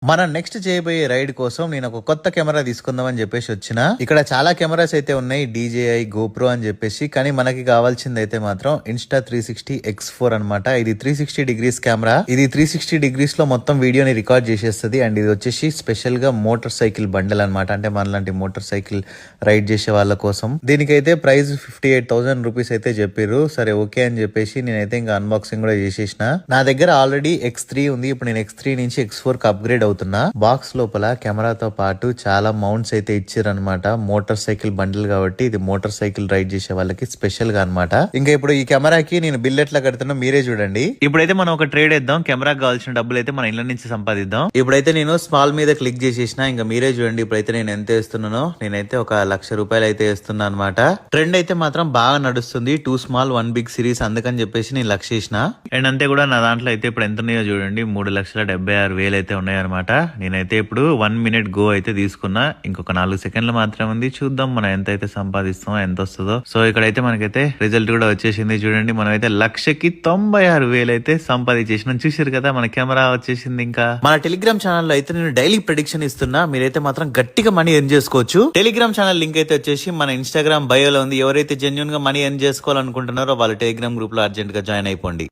మనం నెక్స్ట్ చేయబోయే రైడ్ కోసం నేను ఒక కొత్త కెమెరా తీసుకుందాం అని చెప్పేసి వచ్చిన. ఇక్కడ చాలా కెమెరాస్ అయితే ఉన్నాయి, DJI, GoPro అని చెప్పేసి. కానీ మనకి కావాల్సింది అయితే మాత్రం Insta360 X4 అనమాట. ఇది 360 డిగ్రీస్ కెమెరా. ఇది 360 డిగ్రీస్ లో మొత్తం వీడియోని రికార్డ్ చేసేస్తుంది. అండ్ ఇది వచ్చేసి స్పెషల్ గా మోటార్ సైకిల్ బండల్ అనమాట. అంటే మనలాంటి మోటార్ సైకిల్ రైడ్ చేసే వాళ్ళ కోసం. దీనికైతే ప్రైస్ 58,000 రూపీస్ అయితే చెప్పారు. సరే ఓకే అని చెప్పేసి నేనైతే ఇంకా అన్బాక్సింగ్ కూడా చేసేసిన. నా దగ్గర ఆల్రెడీ X3 ఉంది. ఇప్పుడు నేను X3 నుంచి X4 కి అప్గ్రేడ్ అవుతున్నా. బాక్స్ లోపల కెమెరాతో పాటు చాలా మౌంట్స్ అయితే ఇచ్చారనమాట. మోటార్ సైకిల్ బండిల్ కాబట్టి ఇది మోటార్ సైకిల్ రైడ్ చేసే వాళ్ళకి స్పెషల్ గా అనమాట. ఇంకా ఇప్పుడు ఈ కెమెరాకి నేను బిల్ ఎట్లా కడుతున్నా మీరే చూడండి. ఇప్పుడైతే మనం ఒక ట్రేడ్ వేద్దాం. కెమెరాకి కావాల్సిన డబ్బులు అయితే మన ఇళ్ళ నుంచి సంపాదిద్దాం. ఇప్పుడైతే నేను స్మాల్ మీద క్లిక్ చేసేసిన. ఇంకా మీరే చూడండి ఇప్పుడైతే నేను ఎంత వేస్తున్నానో. నేనైతే ఒక ₹1,00,000 అయితే వేస్తున్నా అనమాట. ట్రెండ్ అయితే మాత్రం బాగా నడుస్తుంది. 2 స్మాల్ 1 బిగ్ సిరీస్, అందుకని చెప్పేసి నేను 1,00,000 వేసిన. అండ్ అంతే కూడా నా దాంట్లో అయితే ఇప్పుడు ఎంత ఉన్నాయో చూడండి, 3,76,000 అయితే ఉన్నాయన్నమాట. నేనైతే ఇప్పుడు 1 మినిట్ గో అయితే తీసుకున్నా. ఇంకొక 4 సెకండ్లు మాత్రమే ఉంది. చూద్దాం మనం ఎంత అయితే సంపాదిస్తామో, ఎంత వస్తుందో. సో ఇక్కడైతే మనకైతే రిజల్ట్ కూడా వచ్చేసింది. చూడండి మనం అయితే 1,96,000 అయితే సంపాదించేసినాం. చూసారు కదా మన కెమెరా వచ్చేసింది. ఇంకా మన టెలిగ్రామ్ ఛానల్ లో అయితే నేను డైలీ ప్రెడిక్షన్ ఇస్తున్నా. మీరైతే మాత్రం గట్టిగా మనీ ఎర్న్ చేసుకోవచ్చు. టెలిగ్రామ్ ఛానల్ లింక్ అయితే వచ్చేసి మన ఇన్స్టాగ్రామ్ బయోలో ఉంది. ఎవరైతే జెన్యున్ గా మనీ ఎర్న్ చేసుకోవాలనుకుంటున్నారో వాళ్ళు టెలిగ్రామ్ గ్రూప్ లో అర్జెంట్ గా జాయిన్ అయిపోండి.